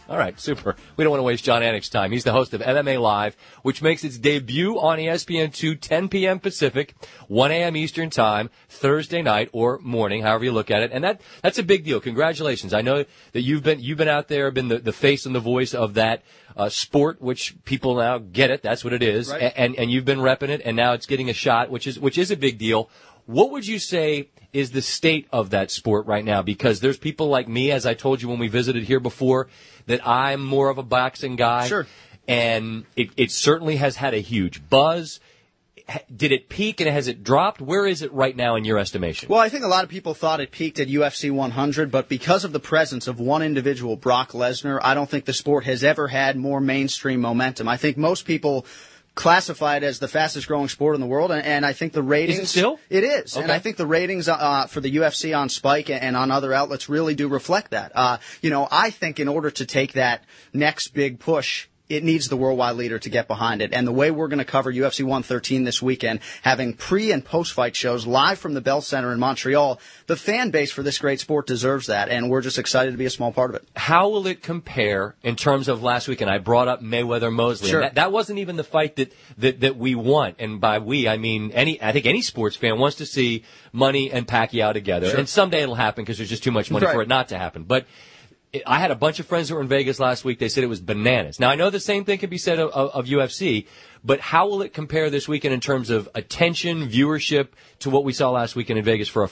All right, super. We don't want to waste Jon Anik's time. He's the host of MMA Live, which makes its debut on ESPN2, 10 p.m. Pacific, 1 a.m. Eastern Time, Thursday night or morning, however you look at it. And that's a big deal. Congratulations. I know that you've been out there, been the face and the voice of that sport, which people now get it. That's what it is. Right. And you've been repping it, and now it's getting a shot, which is a big deal. What would you say is the state of that sport right now? Because there's people like me, as I told you when we visited here before, that I'm more of a boxing guy. Sure. And it certainly has had a huge buzz. Did it peak and has it dropped? Where is it right now in your estimation? Well, I think a lot of people thought it peaked at UFC 100, but because of the presence of one individual, Brock Lesnar, I don't think the sport has ever had more mainstream momentum. I think most people classify it as the fastest growing sport in the world, and I think the ratings... Is it still? It is. Okay. And I think the ratings for the UFC on Spike and on other outlets really do reflect that. I think in order to take that next big push, it needs the worldwide leader to get behind it. And the way we're going to cover UFC 113 this weekend, having pre- and post-fight shows live from the Bell Center in Montreal, the fan base for this great sport deserves that, and we're just excited to be a small part of it. How will it compare in terms of last weekend? I brought up Mayweather-Mosley. Sure. That wasn't even the fight that we want. And by we, I mean I think any sports fan wants to see Money and Pacquiao together. Sure. And someday it'll happen because there's just too much money Right. for it not to happen. But I had a bunch of friends who were in Vegas last week. They said it was bananas. Now, I know the same thing can be said of UFC, but how will it compare this weekend in terms of attention, viewership, to what we saw last weekend in Vegas for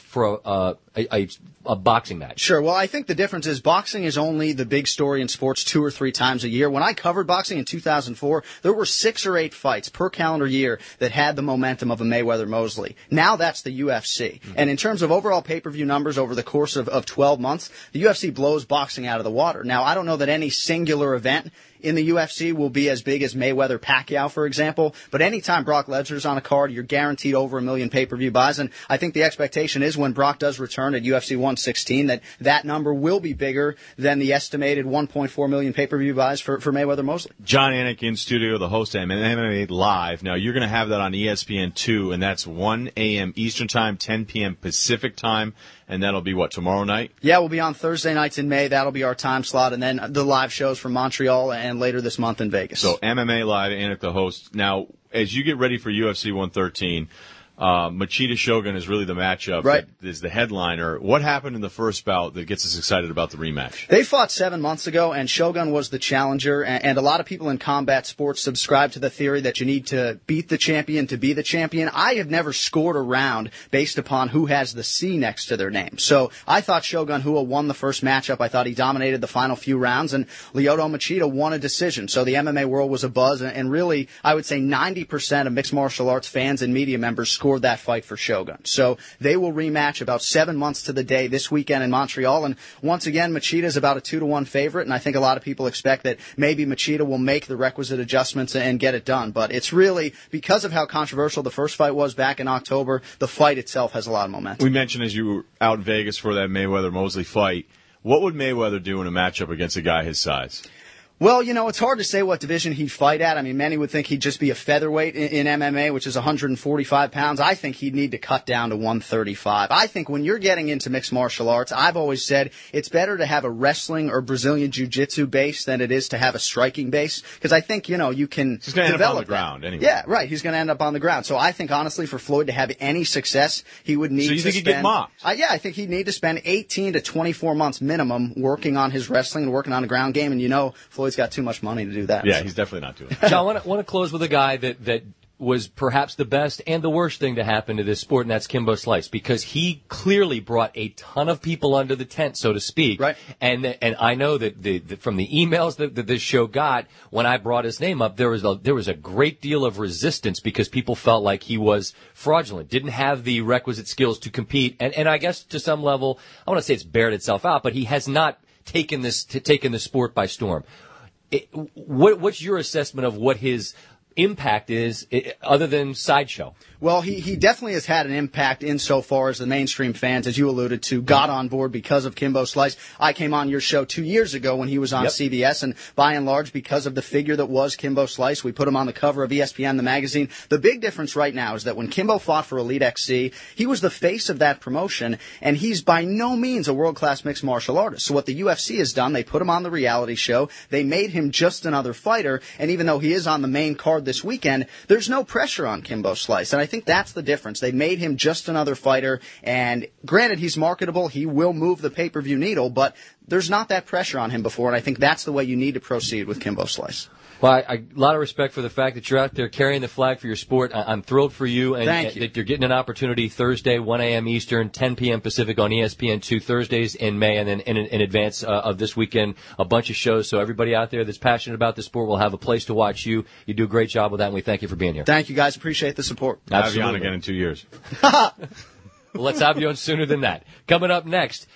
a boxing match? Sure. Well, I think the difference is boxing is only the big story in sports 2 or 3 times a year. When I covered boxing in 2004, there were 6 or 8 fights per calendar year that had the momentum of a Mayweather-Mosley. Now that's the UFC. Mm-hmm. And in terms of overall pay-per-view numbers over the course of 12 months, the UFC blows boxing out of the water. Now, I don't know that any singular event in the UFC will be as big as Mayweather-Pacquiao, for example, but anytime Brock Lesnar's on a card, you're guaranteed over 1 million pay-per-view buys, and I think the expectation is when Brock does return at UFC 116 that number will be bigger than the estimated 1.4 million pay-per-view buys for Mayweather-Mosley. Jon Anik in studio, the host of MMA Live. Now, you're going to have that on ESPN2, and that's 1 a.m. Eastern Time, 10 p.m. Pacific Time. And that'll be, what, tomorrow night? Yeah, we'll be on Thursday nights in May. That'll be our time slot. And then the live shows from Montreal and later this month in Vegas. So MMA Live, Anik the host. Now, as you get ready for UFC 113, Machida Shogun is really the matchup. Right. That is the headliner. What happened in the first bout that gets us excited about the rematch? They fought 7 months ago, and Shogun was the challenger, and a lot of people in combat sports subscribe to the theory that you need to beat the champion to be the champion. I have never scored a round based upon who has the C next to their name. So I thought Shogun Hua won the first matchup. I thought he dominated the final few rounds, and Lyoto Machida won a decision. So the MMA world was abuzz, and really, I would say 90% of mixed martial arts fans and media members scored that fight for Shogun. So they will rematch about 7 months to the day this weekend in Montreal. And once again, Machida is about a 2-1 favorite. And I think a lot of people expect that maybe Machida will make the requisite adjustments and get it done. But it's really because of how controversial the first fight was back in October, the fight itself has a lot of momentum. We mentioned as you were out in Vegas for that Mayweather-Mosley fight, what would Mayweather do in a matchup against a guy his size? Well, it's hard to say what division he'd fight at. I mean, many would think he'd just be a featherweight in MMA, which is 145 pounds. I think he'd need to cut down to 135. I think when you're getting into mixed martial arts, I've always said it's better to have a wrestling or Brazilian jiu-jitsu base than it is to have a striking base. Because I think, you can He's going to end up on the ground anyway. Yeah, right. He's going to end up on the ground. So I think, honestly, for Floyd to have any success, he would need to spend... So you think he'd get mocked? Yeah, I think he'd need to spend 18 to 24 months minimum working on his wrestling and working on the ground game. And Floyd's got too much money to do that. Yeah, so. he's definitely not doing it. John, I want to close with a guy that was perhaps the best and the worst thing to happen to this sport, and that's Kimbo Slice, because he clearly brought a ton of people under the tent, so to speak. Right. And I know that from the emails that this show got, when I brought his name up, there was a great deal of resistance because people felt like he was fraudulent, didn't have the requisite skills to compete, and I guess to some level, I want to say it's bared itself out, but he has not taken the sport by storm. What's your assessment of what his impact is other than sideshow? Well, he definitely has had an impact insofar as the mainstream fans, as you alluded to, got on board because of Kimbo Slice. I came on your show 2 years ago when he was on CBS, and by and large, because of the figure that was Kimbo Slice, we put him on the cover of ESPN, the magazine. The big difference right now is that when Kimbo fought for Elite XC, he was the face of that promotion, and he's by no means a world-class mixed martial artist. So what the UFC has done, they put him on the reality show, they made him just another fighter, and even though he is on the main card this weekend, there's no pressure on Kimbo Slice, and I think that's the difference. They made him just another fighter, and granted, he's marketable. He will move the pay-per-view needle, but there's not that pressure on him before, and I think that's the way you need to proceed with Kimbo Slice. Well, a lot of respect for the fact that you're out there carrying the flag for your sport. I'm thrilled for you, and Thank you. that you're getting an opportunity Thursday, 1 a.m. Eastern, 10 p.m. Pacific on ESPN2 Thursdays in May, and then in advance of this weekend, a bunch of shows. So everybody out there that's passionate about the sport will have a place to watch you. You do a great job with that, and we thank you for being here. Thank you, guys. Appreciate the support. I'll have you on again in 2 years. Well, let's have you on sooner than that. Coming up next,